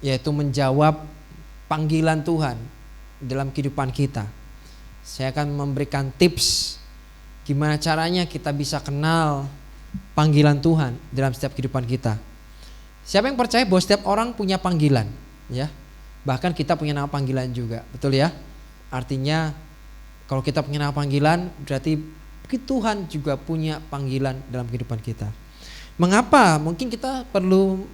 yaitu menjawab panggilan Tuhan dalam kehidupan kita. Saya akan memberikan tips gimana caranya kita bisa kenal panggilan Tuhan dalam setiap kehidupan kita. Siapa yang percaya bahwa setiap orang punya panggilan, ya? Bahkan kita punya nama panggilan juga, betul ya? Artinya kalau kita punya nama panggilan, berarti Tuhan juga punya panggilan dalam kehidupan kita. Mengapa? Mungkin kita perlu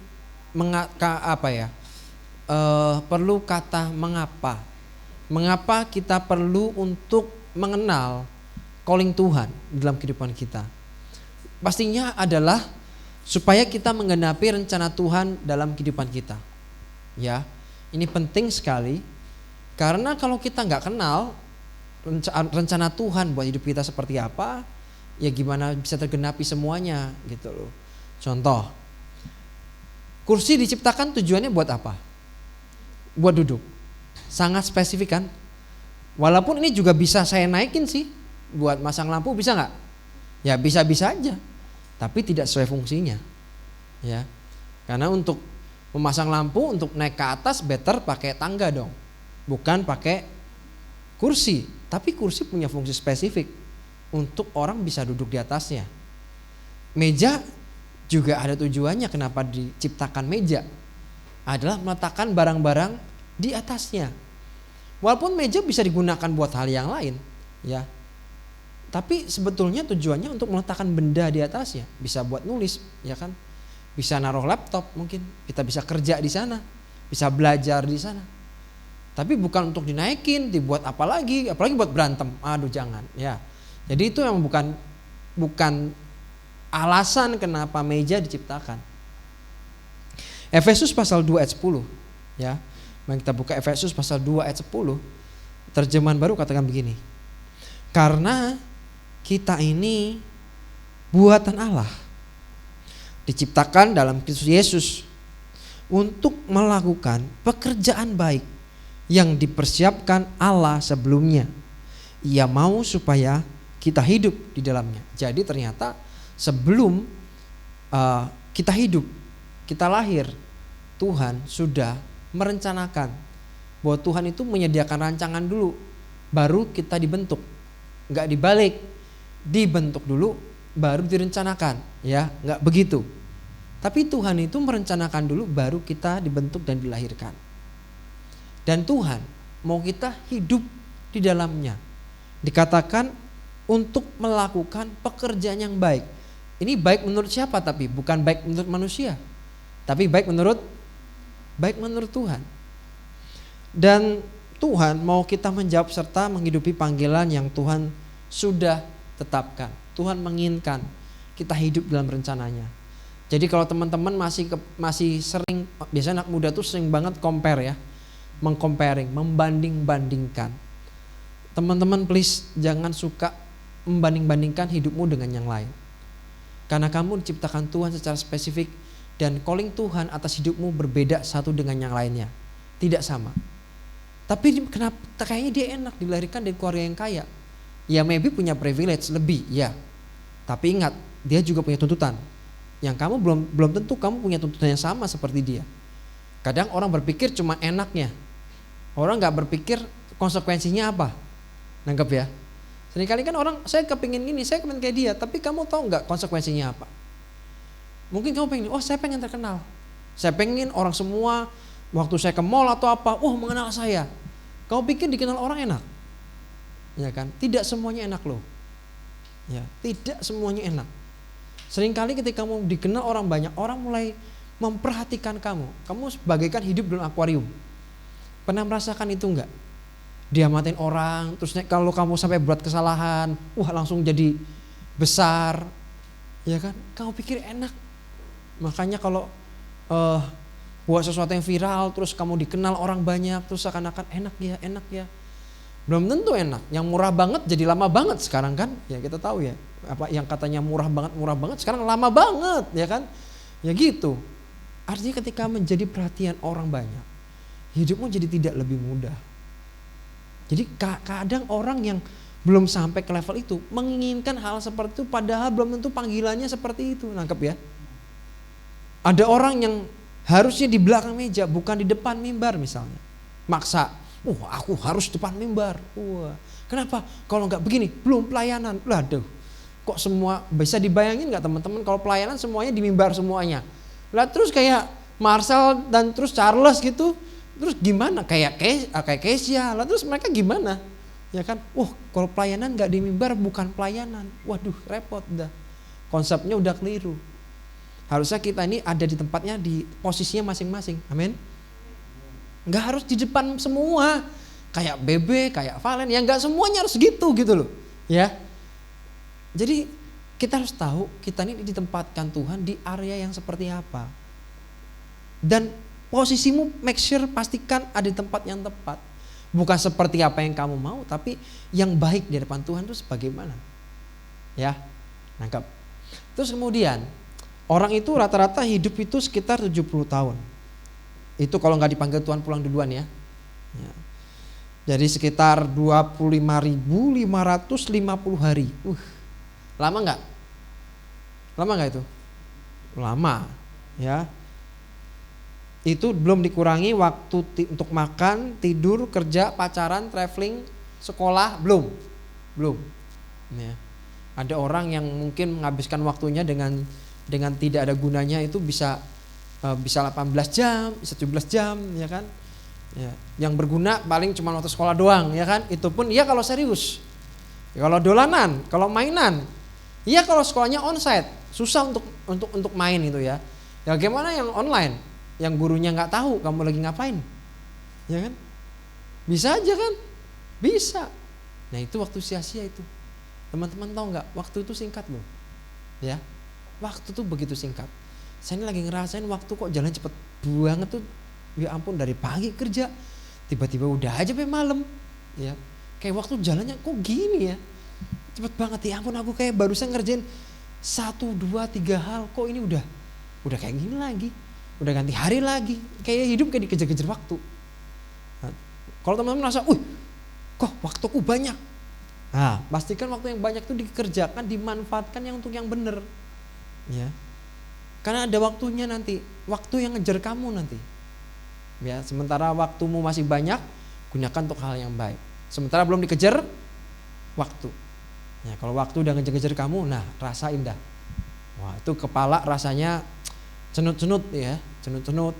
perlu kata mengapa. Mengapa kita perlu untuk mengenal calling Tuhan dalam kehidupan kita? Pastinya adalah supaya kita menggenapi rencana Tuhan dalam kehidupan kita. Ya, ini penting sekali karena kalau kita nggak kenal rencana Tuhan buat hidup kita seperti apa, ya gimana bisa tergenapi semuanya gitu loh. Contoh, kursi diciptakan tujuannya buat apa? Buat duduk. Sangat spesifik kan? Walaupun ini juga bisa saya naikin sih, buat masang lampu bisa nggak? Ya bisa-bisa aja, tapi tidak sesuai fungsinya. Ya, karena untuk memasang lampu untuk naik ke atas better pakai tangga dong, bukan pakai kursi. Tapi kursi punya fungsi spesifik untuk orang bisa duduk di atasnya. Meja juga ada tujuannya kenapa diciptakan meja, adalah meletakkan barang-barang di atasnya. Walaupun meja bisa digunakan buat hal yang lain, ya. Tapi sebetulnya tujuannya untuk meletakkan benda di atasnya, bisa buat nulis, ya kan? Bisa naruh laptop mungkin, kita bisa kerja di sana, bisa belajar di sana. Tapi bukan untuk dinaikin, dibuat apalagi buat berantem. Aduh jangan, ya. Jadi itu yang bukan alasan kenapa meja diciptakan. Efesus pasal 2 ayat 10, ya. Mari kita buka Efesus pasal 2 ayat 10. Terjemahan baru katakan begini. Karena kita ini buatan Allah, diciptakan dalam Kristus Yesus untuk melakukan pekerjaan baik yang dipersiapkan Allah sebelumnya. Ia mau supaya kita hidup di dalamnya. Jadi ternyata sebelum kita hidup, kita lahir, Tuhan sudah merencanakan bahwa Tuhan itu menyediakan rancangan dulu, baru kita dibentuk. Enggak dibalik, dibentuk dulu baru direncanakan, ya, enggak begitu. Tapi Tuhan itu merencanakan dulu baru kita dibentuk dan dilahirkan. Dan Tuhan mau kita hidup di dalamnya. Dikatakan untuk melakukan pekerjaan yang baik. Ini baik menurut siapa tapi bukan baik menurut manusia. Tapi baik menurut Tuhan. Dan Tuhan mau kita menjawab serta menghidupi panggilan yang Tuhan sudah tetapkan. Tuhan menginginkan kita hidup dalam rencananya. Jadi kalau teman-teman masih sering, biasanya anak muda tuh sering banget compare ya, membanding-bandingkan. Teman-teman please jangan suka membanding-bandingkan hidupmu dengan yang lain. Karena kamu diciptakan Tuhan secara spesifik dan calling Tuhan atas hidupmu berbeda satu dengan yang lainnya. Tidak sama. Tapi kenapa kayaknya dia enak dilahirkan dari keluarga yang kaya. Ya maybe punya privilege lebih, ya. Tapi ingat, dia juga punya tuntutan. Yang kamu belum tentu kamu punya tuntutan yang sama seperti dia. Kadang orang berpikir cuma enaknya. Orang gak berpikir konsekuensinya apa. Nangkep ya? Seringkali kan orang, saya kepingin gini, saya kepingin kayak dia. Tapi kamu tahu gak konsekuensinya apa? Mungkin kamu pengen, saya pengen terkenal. Saya pengen orang semua waktu saya ke mall atau apa, mengenal saya. Kamu pikir dikenal orang enak? Ya kan? Tidak semuanya enak loh. Ya, tidak semuanya enak. Seringkali ketika kamu dikenal orang banyak, orang mulai memperhatikan kamu. Kamu bagaikan hidup dalam akuarium. Pernah merasakan itu enggak? Dia matiin orang, terus kalau kamu sampai buat kesalahan, langsung jadi besar. Ya kan? Kamu pikir enak. Makanya kalau buat sesuatu yang viral, terus kamu dikenal orang banyak, terus seakan-akan enak ya. Belum tentu enak. Yang murah banget jadi lama banget sekarang kan? Ya kita tahu ya. Apa yang katanya murah banget sekarang lama banget, ya kan? Ya gitu. Artinya ketika menjadi perhatian orang banyak, hidupmu jadi tidak lebih mudah. Jadi kadang orang yang belum sampai ke level itu menginginkan hal seperti itu padahal belum tentu panggilannya seperti itu. Nangkep ya? Ada orang yang Harusnya di belakang meja, bukan di depan mimbar misalnya. Maksa, aku harus depan mimbar. Kenapa? Kalau nggak begini, belum pelayanan. Waduh, kok semua bisa dibayangin nggak teman-teman kalau pelayanan semuanya di mimbar semuanya. Lah terus kayak Marcel dan terus Charles gitu, terus gimana? Kayak Kesia, lah terus mereka gimana? Ya kan? Kalau pelayanan nggak di mimbar bukan pelayanan. Waduh, repot dah. Konsepnya udah keliru. Harusnya kita ini ada di tempatnya, di posisinya masing-masing. Amin. Nggak harus di depan semua. Kayak Bebe, kayak Valen, ya nggak semuanya harus gitu loh. Ya. Jadi kita harus tahu kita ini ditempatkan Tuhan di area yang seperti apa. Dan posisimu make sure pastikan ada di tempat yang tepat. Bukan seperti apa yang kamu mau, tapi yang baik di depan Tuhan itu sebagaimana. Ya, nangkap. Terus kemudian, orang itu rata-rata hidup itu sekitar 70 tahun. Itu kalau nggak dipanggil Tuhan pulang duluan ya. Jadi sekitar 25.550 hari. Lama nggak? Lama nggak itu? Lama, ya. Itu belum dikurangi waktu untuk makan, tidur, kerja, pacaran, traveling, sekolah, belum. Ya. Ada orang yang mungkin menghabiskan waktunya dengan tidak ada gunanya, itu bisa 18 jam, 17 jam, ya kan? Ya. Yang berguna paling cuma waktu sekolah doang, ya kan? Itu pun ya kalau serius. Ya, kalau dolanan, kalau mainan. Ya kalau sekolahnya onsite, susah untuk main itu ya. Ya gimana yang online? Yang gurunya nggak tahu kamu lagi ngapain, ya kan? Bisa aja kan? Bisa. Nah itu waktu sia-sia itu. Teman-teman tahu nggak? Waktu itu singkat loh, ya. Waktu tuh begitu singkat. Saya ini lagi ngerasain waktu kok jalan cepet banget tuh. Ya ampun, dari pagi kerja, tiba-tiba udah aja sampai malam, ya. Kayak waktu jalannya kok gini ya, cepet banget. Ya ampun, aku kayak barusan ngerjain 1, 2, 3 hal, kok ini udah kayak gini lagi. Udah ganti hari lagi, kayak hidup kayak dikejar-kejar waktu. Nah, kalau teman-teman merasa, kok waktuku banyak. Nah, pastikan waktu yang banyak itu dikerjakan, dimanfaatkan yang untuk yang benar. Ya. Karena ada waktunya nanti, waktu yang ngejar kamu nanti. Ya, sementara waktumu masih banyak, gunakan untuk hal yang baik. Sementara belum dikejar waktu. Ya, kalau waktu udah ngejar-ngejar kamu, nah rasain dah. Wah, itu kepala rasanya cenut-cenut ya, cenut-cenut.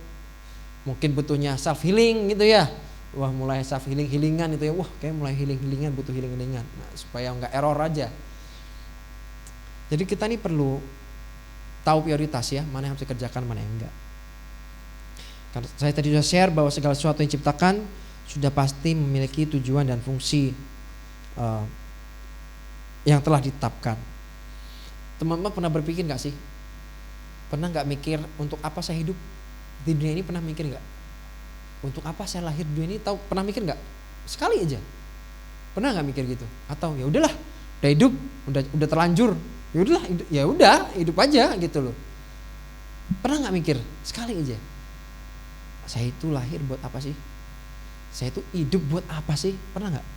Mungkin butuhnya self healing gitu ya. Wah, mulai self healingan itu ya. Wah, kayak mulai healingan, butuh healingan. Nah, supaya nggak error aja. Jadi kita nih perlu tahu prioritas ya, mana yang harus dikerjakan, mana yang enggak. Karena saya tadi sudah share bahwa segala sesuatu yang diciptakan sudah pasti memiliki tujuan dan fungsi yang telah ditetapkan. Teman-teman pernah berpikir nggak sih? Pernah nggak mikir untuk apa saya hidup di dunia ini? Pernah mikir nggak? Untuk apa saya lahir di dunia ini? Pernah mikir nggak? Sekali aja. Pernah nggak mikir gitu? Atau ya udahlah, udah hidup, udah terlanjur, ya udah hidup aja gitu loh. Pernah nggak mikir sekali aja? Saya itu lahir buat apa sih? Saya itu hidup buat apa sih? Pernah nggak?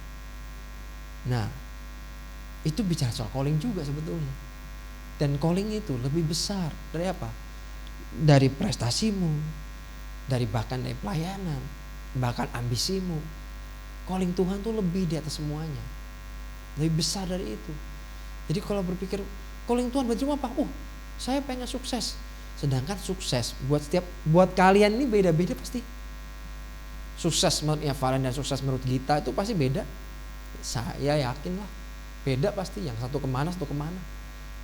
Nah, itu bicara soal calling juga sebetulnya. Dan calling itu lebih besar dari apa? Dari prestasimu, bahkan dari pelayanan, bahkan ambisimu. Calling Tuhan tuh lebih di atas semuanya, lebih besar dari itu. Jadi kalau berpikir calling Tuhan berarti apa? Saya pengen sukses. Sedangkan sukses buat kalian ini beda-beda pasti. Sukses menurutnya Valen dan sukses menurut Gita itu pasti beda. Saya yakin lah, beda pasti. Yang satu kemana, satu kemana.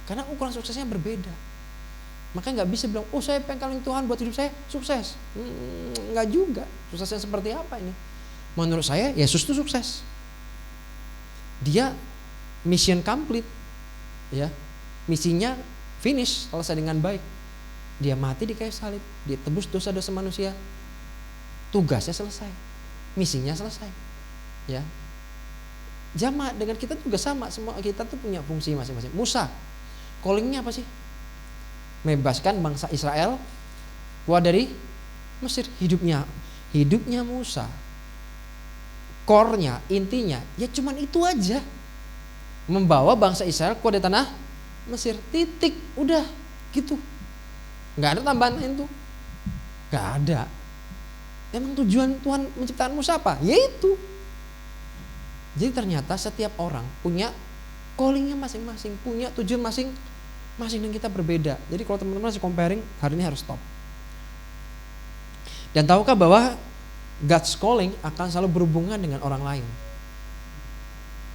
Karena ukuran suksesnya berbeda. Makanya gak bisa bilang, saya pengen calling Tuhan buat hidup saya sukses. Enggak juga. Suksesnya seperti apa ini? Menurut saya Yesus itu sukses. Dia mission complete, ya. Misinya finish, selesai dengan baik. Dia mati di kayu salib, dia tebus dosa-dosa manusia. Tugasnya selesai, misinya selesai, ya. Jamaah dengan kita juga sama, semua kita tuh punya fungsi masing-masing. Musa, callingnya apa sih? Membebaskan bangsa Israel keluar dari Mesir. Hidupnya Musa, core-nya, intinya ya cuman itu aja. Membawa bangsa Israel keluar dari tanah Mesir, titik, udah gitu. Nggak ada tambahan lain tuh. Gak ada. Emang tujuan Tuhan menciptakan Musa apa? Yaitu. Jadi ternyata setiap orang punya callingnya masing-masing, punya tujuan masing-masing, dan kita berbeda. Jadi kalau teman-teman masih comparing, hari ini harus stop. Dan tahukah bahwa God's calling akan selalu berhubungan dengan orang lain.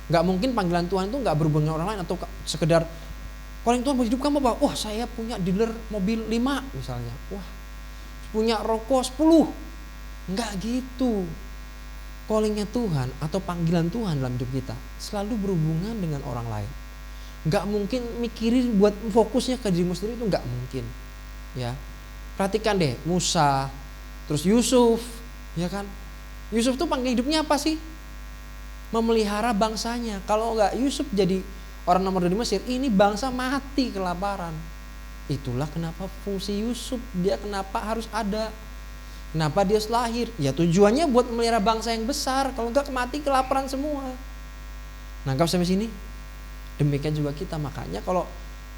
Gak mungkin panggilan Tuhan itu gak berhubungan dengan orang lain, atau sekedar calling Tuhan buat hidup kamu apa? Wah, saya punya dealer mobil 5 misalnya. Wah, punya rokok 10. Enggak gitu. Callingnya Tuhan atau panggilan Tuhan dalam hidup kita selalu berhubungan dengan orang lain. Enggak mungkin mikirin buat fokusnya ke dirimu sendiri, itu enggak mungkin. Ya. Perhatikan deh Musa, terus Yusuf, ya kan? Yusuf tuh panggilan hidupnya apa sih? Memelihara bangsanya. Kalau enggak Yusuf jadi orang nomor 2 di Mesir, ini bangsa mati kelaparan. Itulah kenapa fungsi Yusuf, dia kenapa harus ada. Kenapa dia lahir? Ya tujuannya buat memelihara bangsa yang besar. Kalau enggak mati kelaparan semua. Nangkap sampai sini? Demikian juga kita. Makanya kalau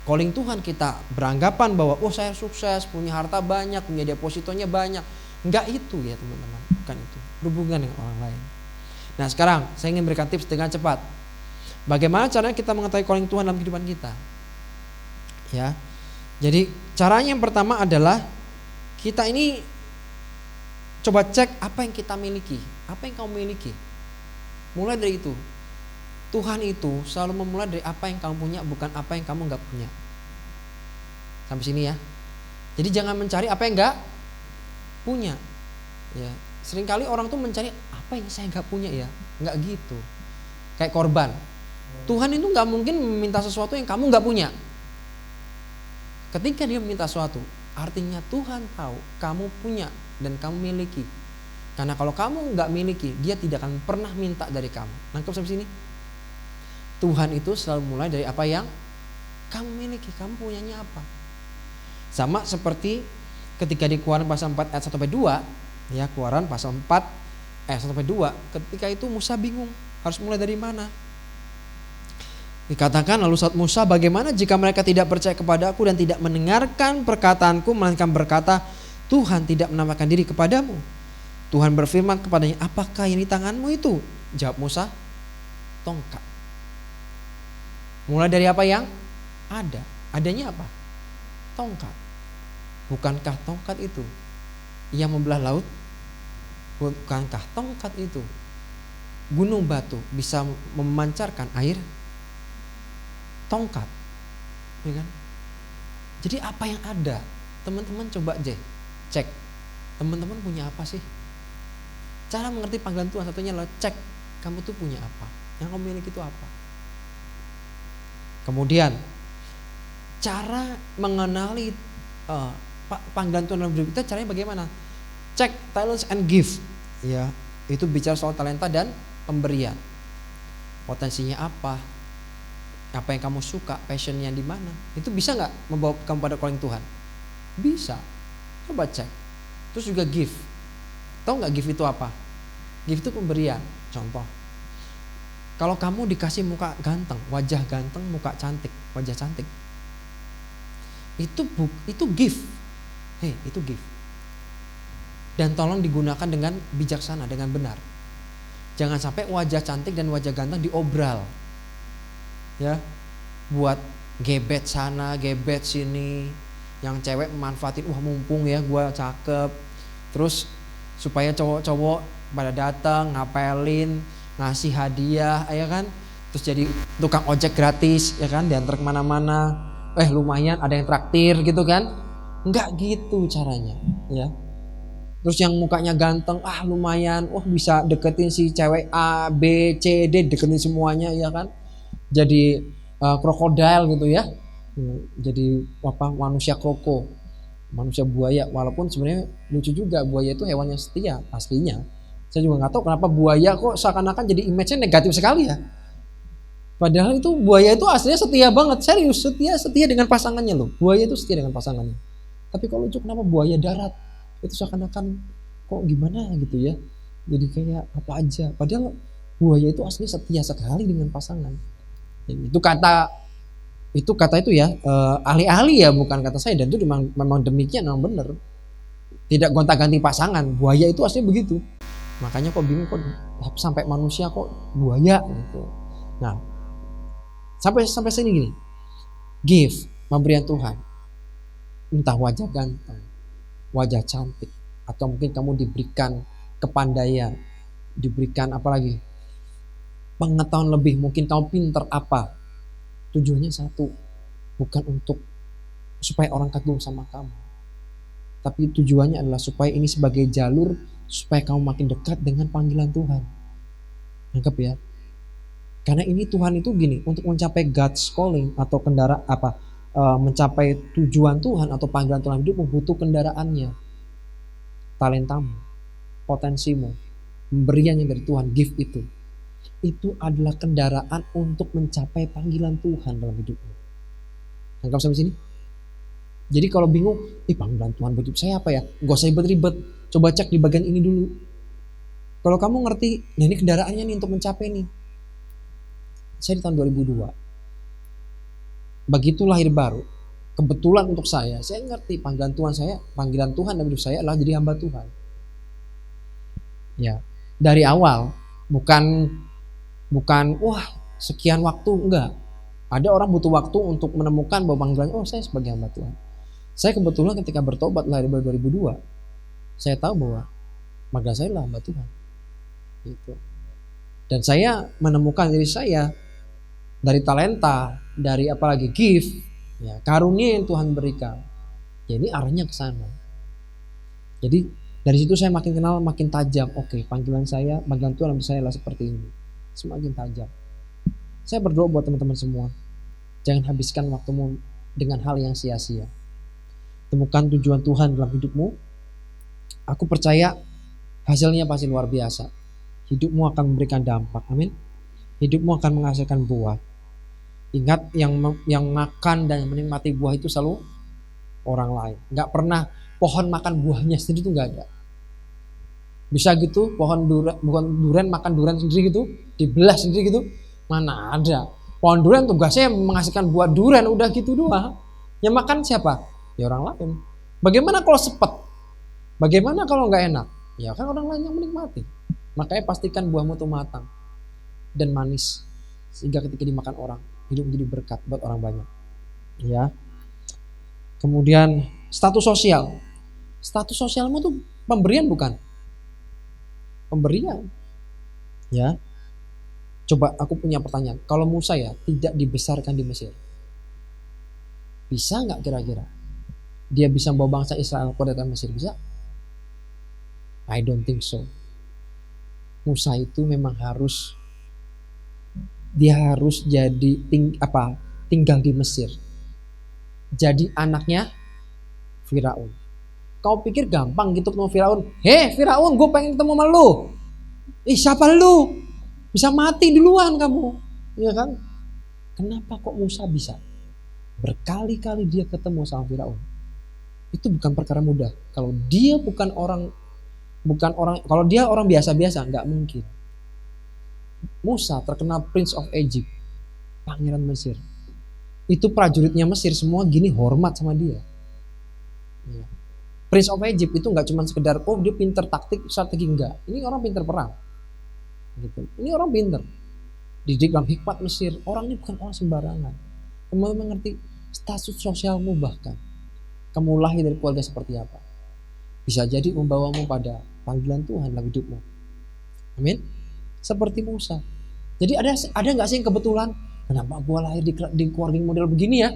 calling Tuhan kita beranggapan bahwa oh saya sukses, punya harta banyak, punya depositonya banyak. Enggak itu ya teman-teman. Bukan itu. Berhubungan dengan orang lain. Nah sekarang saya ingin berikan tips dengan cepat. Bagaimana caranya kita mengetahui calling Tuhan dalam kehidupan kita? Ya. Jadi caranya yang pertama adalah kita ini coba cek apa yang kita miliki. Apa yang kamu miliki? Mulai dari itu. Tuhan itu selalu memulai dari apa yang kamu punya, bukan apa yang kamu gak punya. Sampai sini ya. Jadi jangan mencari apa yang gak punya. Ya. Seringkali orang tuh mencari apa yang saya gak punya ya. Gak gitu. Kayak korban. Tuhan itu gak mungkin meminta sesuatu yang kamu gak punya. Ketika dia meminta sesuatu, artinya Tuhan tahu kamu punya dan kamu miliki. Karena kalau kamu nggak miliki, dia tidak akan pernah minta dari kamu. Nangkep sampai sini? Tuhan itu selalu mulai dari apa yang kamu miliki, kamu punyanya apa. Sama seperti ketika di Keluaran pasal 4 ayat 1-2, ya Keluaran pasal 4 ayat 1-2, ketika itu Musa bingung harus mulai dari mana. Dikatakan lalu saat Musa, bagaimana jika mereka tidak percaya kepadaku dan tidak mendengarkan perkataanku, melainkan berkata, Tuhan tidak menampakkan diri kepadamu. Tuhan berfirman kepadanya, apakah yang di tanganmu itu? Jawab Musa, tongkat. Mulai dari apa yang ada. Adanya apa? Tongkat. Bukankah tongkat itu yang membelah laut? Bukankah tongkat itu gunung batu bisa memancarkan air? Tongkat, ya kan? Jadi apa yang ada? Teman-teman coba cek. Teman-teman punya apa sih? Cara mengerti panggilan Tuhan satunya adalah cek kamu tuh punya apa, yang kamu miliki itu apa. Kemudian cara mengenali panggilan Tuhan dalam hidup kita, caranya bagaimana? Cek talents and gift. Ya, itu bicara soal talenta dan pemberian. Potensinya apa? Apa yang kamu suka, passionnya di mana? Itu bisa nggak membawa kamu pada calling Tuhan? Bisa. Coba cek. Terus juga gift. Tahu nggak gift itu apa? Gift itu pemberian. Contoh, kalau kamu dikasih muka ganteng, wajah ganteng, muka cantik, wajah cantik, itu gift. Itu gift. Dan tolong digunakan dengan bijaksana, dengan benar. Jangan sampai wajah cantik dan wajah ganteng diobral. Ya, buat gebet sana, gebet sini, yang cewek memanfaatin, wah mumpung ya gua cakep, terus supaya cowok-cowok pada datang ngapelin, ngasih hadiah, ya kan, terus jadi tukang ojek gratis, ya kan, diantar kemana-mana, lumayan ada yang traktir gitu kan, enggak gitu caranya, ya. Terus yang mukanya ganteng, lumayan, bisa deketin si cewek A, B, C, D, deketin semuanya, ya kan. Jadi krokodil gitu ya, jadi manusia kroko, manusia buaya. Walaupun sebenarnya lucu juga, buaya itu hewan yang setia aslinya. Saya juga nggak tahu kenapa buaya kok seakan-akan jadi image-nya negatif sekali ya. Padahal itu buaya itu aslinya setia banget, serius, setia dengan pasangannya loh. Buaya itu setia dengan pasangannya. Tapi kalau lucu kenapa buaya darat itu seakan-akan kok gimana gitu ya. Jadi kayak apa aja. Padahal buaya itu aslinya setia sekali dengan pasangan. Itu kata itu ya ahli-ahli ya, bukan kata saya, dan itu memang demikian, memang benar. Tidak gonta-ganti pasangan. Buaya itu aslinya begitu. Makanya kok bingung kok sampai manusia kok buaya gitu. Nah, sampai sini gini. Gift, pemberian Tuhan. Entah wajah ganteng, wajah cantik, atau mungkin kamu diberikan kepandaian, diberikan apa lagi? Pengetahuan lebih, mungkin kamu pinter apa. Tujuannya satu, bukan untuk supaya orang kagum sama kamu. Tapi tujuannya adalah supaya ini sebagai jalur supaya kamu makin dekat dengan panggilan Tuhan. Nangkep ya? Karena ini Tuhan itu gini, untuk mencapai God's calling atau mencapai tujuan Tuhan atau panggilan Tuhan hidup butuh kendaraannya, talentamu, potensimu, pemberian yang dari Tuhan, gift itu adalah kendaraan untuk mencapai panggilan Tuhan dalam hidupmu. Nangkep sampai sini? Jadi kalau bingung, panggilan Tuhan buat hidup saya apa ya? Gak usah ribet-ribet, coba cek di bagian ini dulu. Kalau kamu ngerti, nah ini kendaraannya nih untuk mencapai nih. Saya di tahun 2002, begitu lahir baru, kebetulan untuk saya ngerti panggilan Tuhan dalam hidup saya adalah jadi hamba Tuhan. Ya, dari awal, bukan wah sekian waktu, enggak. Ada orang butuh waktu untuk menemukan bahwa panggilan, saya sebagai hamba Tuhan. Saya kebetulan ketika bertobat lahir baru 2002, saya tahu bahwa panggilan saya adalah hamba Tuhan. Gitu. Dan saya menemukan diri saya dari talenta, dari apalagi gift, ya, karunia yang Tuhan berikan. Ya ini arahnya ke sana. Jadi dari situ saya makin kenal, makin tajam. Oke, panggilan Tuhan saya adalah seperti ini. Semakin tajam. Saya berdoa buat teman-teman semua. Jangan habiskan waktumu dengan hal yang sia-sia. Temukan tujuan Tuhan dalam hidupmu. Aku percaya hasilnya pasti luar biasa. Hidupmu akan memberikan dampak. Amin. Hidupmu akan menghasilkan buah. Ingat, yang makan dan menikmati buah itu selalu orang lain. Gak pernah pohon makan buahnya sendiri, itu gak ada. Bisa gitu pohon durian makan durian sendiri gitu, dibelah sendiri gitu, mana ada. Pohon durian tugasnya menghasilkan buah durian, udah gitu doang. Yang makan siapa? Ya orang lain. Bagaimana kalau sepet? Bagaimana kalau gak enak? Ya kan orang lain yang menikmati. Makanya pastikan buahmu itu matang dan manis, sehingga ketika dimakan orang, hidup menjadi berkat buat orang banyak. Ya. Kemudian status sosial. Status sosialmu tuh pemberian bukan? Pemberian. Ya. Coba aku punya pertanyaan. Kalau Musa ya tidak dibesarkan di Mesir, bisa nggak kira-kira dia bisa membawa bangsa Israel keluar dari Mesir? Bisa? I don't think so. Musa itu memang harus jadi tinggal di Mesir. Jadi anaknya Firaun. Kau pikir gampang gitu ketemu Firaun? Firaun, gue pengen ketemu sama lu. Siapa lu? Bisa mati duluan kamu. Iya kan? Kenapa kok Musa bisa? Berkali-kali dia ketemu sama Firaun. Itu bukan perkara mudah. Kalau dia kalau dia orang biasa-biasa, nggak mungkin. Musa terkenal Prince of Egypt, pangeran Mesir. Itu prajuritnya Mesir semua gini hormat sama dia. Ya. Prince of Egypt itu nggak cuma sekedar dia pinter taktik strategi, enggak. Ini orang pinter perang. Gitu. Ini orang pinter. Dididik dalam hikmat Mesir. Orang ini bukan orang sembarangan. Teman-teman mengerti status sosialmu, bahkan kamu lahir dari keluarga seperti apa, bisa jadi membawamu pada panggilan Tuhan dalam hidupmu. Amin. Seperti Musa. Jadi ada nggak sih yang kebetulan? Kenapa gua lahir di keluarga model begini ya?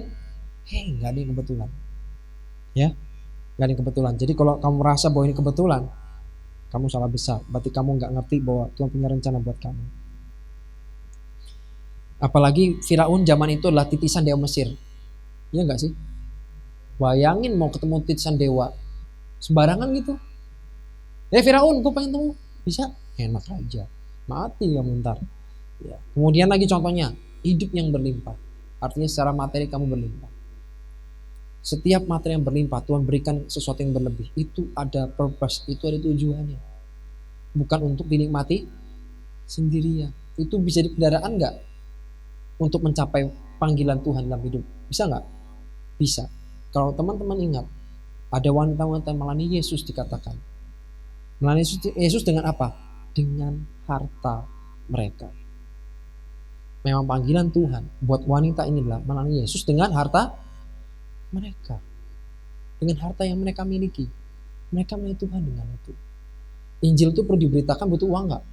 Nggak ada yang kebetulan. Ya, nggak ada yang kebetulan. Jadi kalau kamu merasa bahwa ini kebetulan, kamu salah besar. Berarti kamu nggak ngerti bahwa Tuhan punya rencana buat kamu. Apalagi Firaun zaman itu adalah titisan dewa Mesir. Iya nggak sih? Bayangin mau ketemu titisan dewa sembarangan gitu. Firaun, gue pengen ketemu. Bisa? Enak aja. Mati kamu ntar. Ya. Kemudian lagi contohnya, hidup yang berlimpah. Artinya secara materi kamu berlimpah. Setiap materi yang berlimpah, Tuhan berikan sesuatu yang berlebih. Itu ada purpose, itu ada tujuannya. Bukan untuk dinikmati sendirian. Itu bisa jadi kendaraan nggak untuk mencapai panggilan Tuhan dalam hidup? Bisa nggak? Bisa. Kalau teman-teman ingat, Ada wanita-wanita yang melayani Yesus dikatakan. Melayani Yesus dengan apa? Dengan harta mereka. Memang panggilan Tuhan buat wanita ini adalah melayani Yesus dengan harta mereka. Dengan harta yang mereka miliki. Mereka melayani Tuhan dengan itu. Injil itu perlu diberitakan, butuh uang nggak?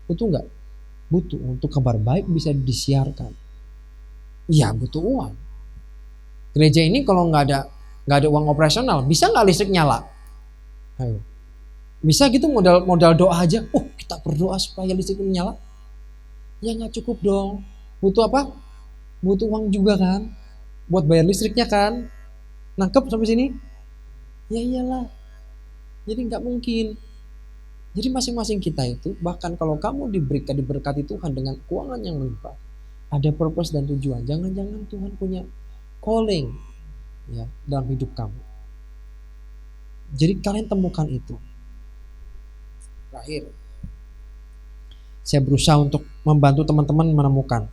Butuh nggak? Butuh. Untuk kabar baik bisa disiarkan. Ya butuh uang. Gereja ini kalau nggak ada uang operasional, bisa nggak listrik nyala? Ayo. Bisa gitu modal doa aja. Oh, kita berdoa supaya listrik nyala? Ya nggak cukup dong. Butuh apa? Butuh uang juga kan? Buat bayar listriknya kan? Nangkep sampai sini? Ya iyalah. Jadi nggak mungkin. Jadi masing-masing kita itu, bahkan kalau kamu diberkati Tuhan dengan keuangan yang melimpah, ada purpose dan tujuan. Jangan-jangan Tuhan punya calling ya dalam hidup kamu. Jadi kalian temukan itu. Terakhir, saya berusaha untuk membantu teman-teman menemukan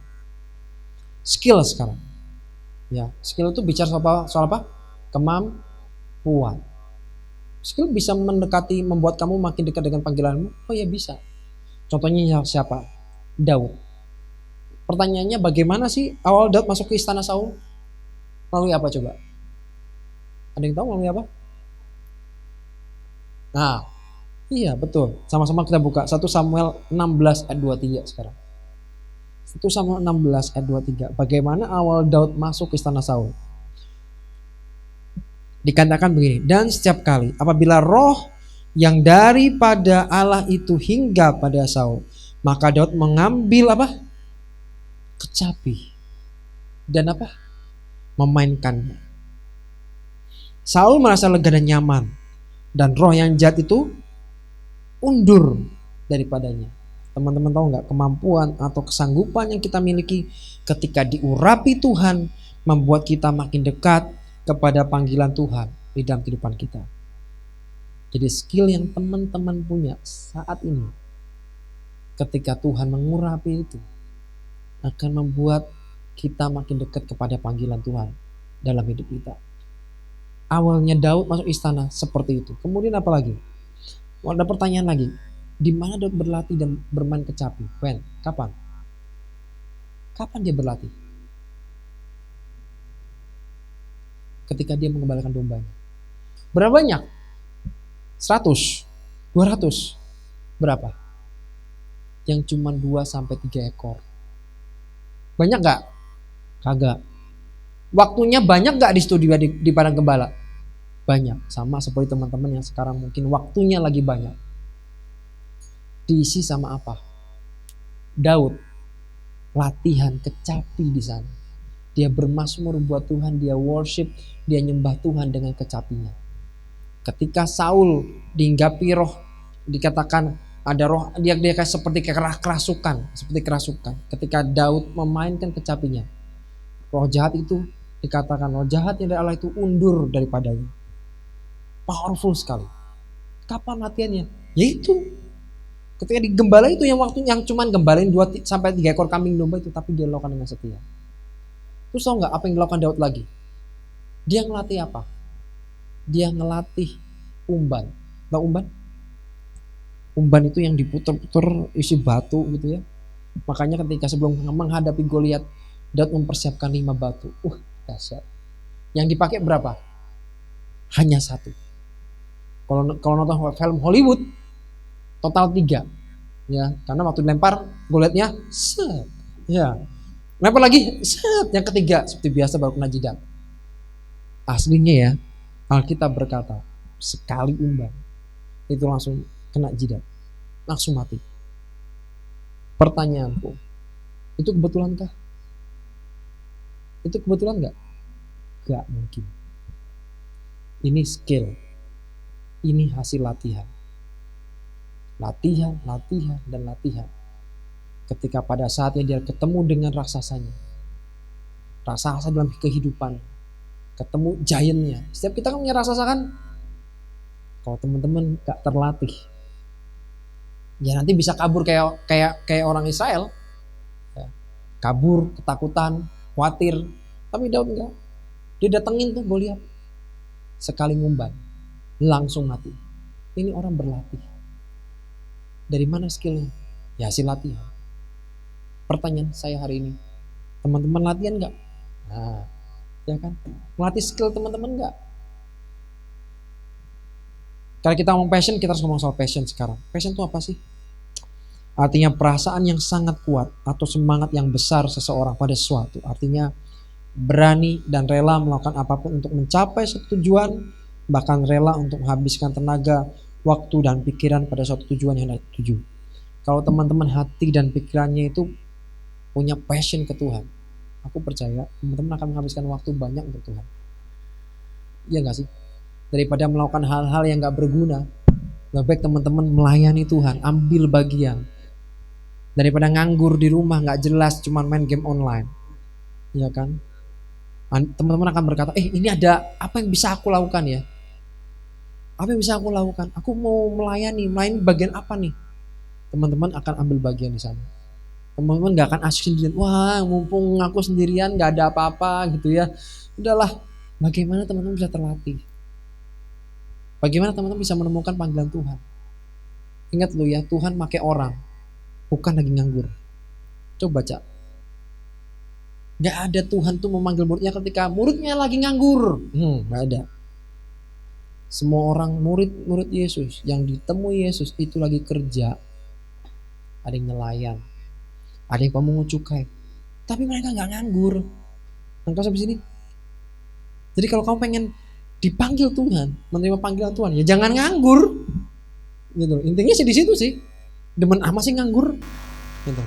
skill sekarang. Ya, skill itu bicara soal apa? Kemampuan. Skill bisa mendekati, membuat kamu makin dekat dengan panggilanmu. Oh ya bisa. Contohnya siapa? Daud. Pertanyaannya, bagaimana sih awal Daud masuk ke istana Saul? Melalui apa coba? Ada yang tahu melalui apa? Nah, iya betul. Sama-sama kita buka 1 Samuel 16 ayat 23 sekarang. 1 Samuel 16 ayat 23. Bagaimana awal Daud masuk ke istana Saul? Dikatakan begini, dan setiap kali apabila roh yang daripada Allah itu hingga pada Saul, maka Daud mengambil apa? Kecapi dan apa? Memainkannya. Saul merasa lega dan nyaman, dan roh yang jahat itu undur daripadanya. Teman-teman tahu nggak, kemampuan atau kesanggupan yang kita miliki ketika diurapi Tuhan membuat kita makin dekat kepada panggilan Tuhan di dalam kehidupan kita. Jadi skill yang teman-teman punya saat ini, ketika Tuhan mengurapi itu, akan membuat kita makin dekat kepada panggilan Tuhan dalam hidup kita. Awalnya Daud masuk istana seperti itu. Kemudian apa lagi? Ada pertanyaan lagi. Di mana Daud berlatih dan bermain kecapi? When? Kapan? Kapan dia berlatih? Ketika dia mengembalakan dombanya. Berapa banyak? 100, 200. Berapa? Yang cuma 2-3 ekor. Banyak gak? Kagak. Waktunya banyak gak di studio di padang gembala? Banyak. Sama seperti teman-teman yang sekarang mungkin waktunya lagi banyak. Diisi sama apa? Daud latihan kecapi di sana. Dia bermazmur buat Tuhan, dia worship, dia nyembah Tuhan dengan kecapinya. Ketika Saul dihinggapi roh, dikatakan ada roh, dia kayak seperti kerasukan. Ketika Daud memainkan kecapinya, roh jahat itu, dikatakan roh jahat yang dari Allah itu undur daripadanya. Powerful sekali. Kapan latihannya? Yaitu ketika digembala itu, yang waktu yang cuman gembalain 2-3 ekor kambing domba itu, tapi dia lakukan dengan setia. Terus tau gak apa yang dilakukan Daud lagi? Dia ngelatih apa? Dia ngelatih umban. Tahu umban? Umban itu yang diputer-puter isi batu gitu ya. Makanya ketika sebelum menghadapi Goliat, Daud mempersiapkan 5 batu. Dahsyat. Yang dipakai berapa? Hanya 1. Kalau nonton film Hollywood, total 3. Ya, karena waktu dilempar Goliatnya set. Ya. Lempar lagi, set, yang ketiga seperti biasa baru kena jidat. Aslinya ya, Alkitab berkata, sekali umban itu langsung kena jidat, langsung mati. Pertanyaanku, itu kebetulankah? Itu kebetulan nggak? Nggak mungkin. Ini skill, ini hasil latihan. Latihan, dan latihan. Ketika pada saatnya dia ketemu dengan raksasanya, raksasa dalam kehidupan, ketemu giantnya. Setiap kita kan punya raksasa kan. Kalau teman-teman gak terlatih, ya nanti bisa kabur kayak orang Israel, ya, kabur, ketakutan, khawatir. Tapi Daud enggak. Dia datengin tuh Goliat. sekali ngumban langsung mati. Ini orang berlatih. Dari mana skillnya? Ya hasil latihan. Pertanyaan saya hari ini, teman-teman latihan nggak? Nah, ya kan? Melatih skill teman-teman nggak? Kalau kita ngomong passion, kita harus ngomong soal passion sekarang. Passion itu apa sih? Artinya perasaan yang sangat kuat atau semangat yang besar seseorang pada sesuatu. Artinya berani dan rela melakukan apapun untuk mencapai suatu tujuan, bahkan rela untuk menghabiskan tenaga, waktu dan pikiran pada suatu tujuan yang dituju. Kalau teman-teman hati dan pikirannya itu punya passion ke Tuhan, aku percaya teman-teman akan menghabiskan waktu banyak untuk Tuhan. Iya gak sih? Daripada melakukan hal-hal yang gak berguna, lebih baik teman-teman melayani Tuhan, ambil bagian. Daripada nganggur di rumah gak jelas cuman main game online. Ya kan? Teman-teman akan berkata, ini ada apa yang bisa aku lakukan ya? Apa yang bisa aku lakukan? Aku mau melayani bagian apa nih? Teman-teman akan ambil bagian di sana. Teman-teman gak akan asik sendirian. Wah, mumpung aku sendirian gak ada apa-apa gitu ya. Udahlah, bagaimana teman-teman bisa terlatih? Bagaimana teman-teman bisa menemukan panggilan Tuhan? Ingat lo ya, Tuhan pakai orang, bukan lagi nganggur. Coba baca. Gak ada Tuhan tuh memanggil muridnya ketika muridnya lagi nganggur. Gak ada. Semua orang murid Yesus yang ditemui Yesus itu lagi kerja. Ada yang nelayan, ada yang pemungut cukai, tapi mereka gak nganggur. Nangkap sampai sini? Jadi kalau kamu pengen dipanggil Tuhan, menerima panggilan Tuhan, ya jangan nganggur. Gitu. Intinya sih di situ sih. Demen amat sih nganggur. Gitu.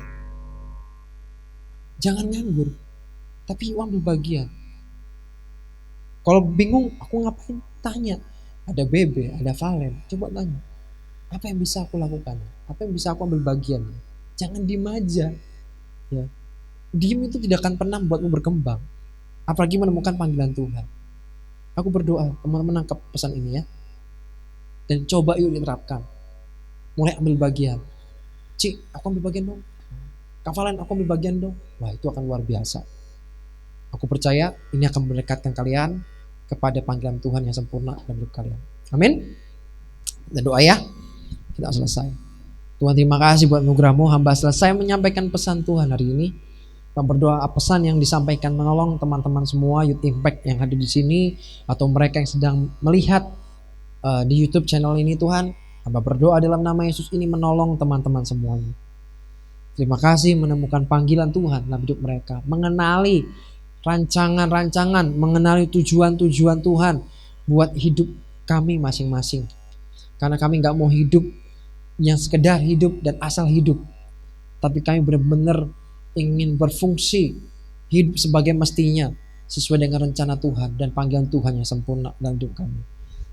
Jangan nganggur, tapi ambil bagian. Kalau bingung, aku ngapain? Tanya. Ada Bebe, ada Valen, coba tanya. Apa yang bisa aku lakukan? Apa yang bisa aku ambil bagian? Jangan diem aja. Ya. Diem itu tidak akan pernah membuatmu berkembang. Apalagi menemukan panggilan Tuhan. Aku berdoa teman-teman nangkep pesan ini ya. Dan coba yuk diterapkan. Mulai ambil bagian. Cik, aku ambil bagian dong. Kak Valen, aku ambil bagian dong. Wah, itu akan luar biasa. Aku percaya ini akan mendekatkan kalian kepada panggilan Tuhan yang sempurna dalam hidup kalian. Amin. Dan doa ya. Kita selesai. Tuhan, terima kasih buat anugerah-Mu. Hamba selesai menyampaikan pesan Tuhan hari ini. Dan berdoa pesan yang disampaikan menolong teman-teman semua Youth Impact yang hadir di sini atau mereka yang sedang melihat di YouTube channel ini. Tuhan, hamba berdoa dalam nama Yesus ini menolong teman-teman semuanya. Terima kasih menemukan panggilan Tuhan dalam hidup mereka, mengenali rancangan-rancangan, mengenali tujuan-tujuan Tuhan buat hidup kami masing-masing. Karena kami gak mau hidup yang sekedar hidup dan asal hidup, tapi kami benar-benar ingin berfungsi hidup sebagai mestinya sesuai dengan rencana Tuhan dan panggilan Tuhan yang sempurna dalam hidup kami.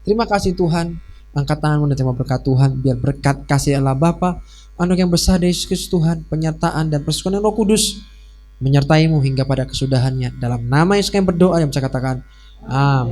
Terima kasih Tuhan. Angkat tanganmu dan terima berkat Tuhan. Biar berkat kasih Allah Bapa, anugerah yang besar dari Yesus Kristus Tuhan, penyertaan dan persekutuan Roh Kudus menyertaimu hingga pada kesudahannya. Dalam nama Yesus kami berdoa dan saya katakan amin.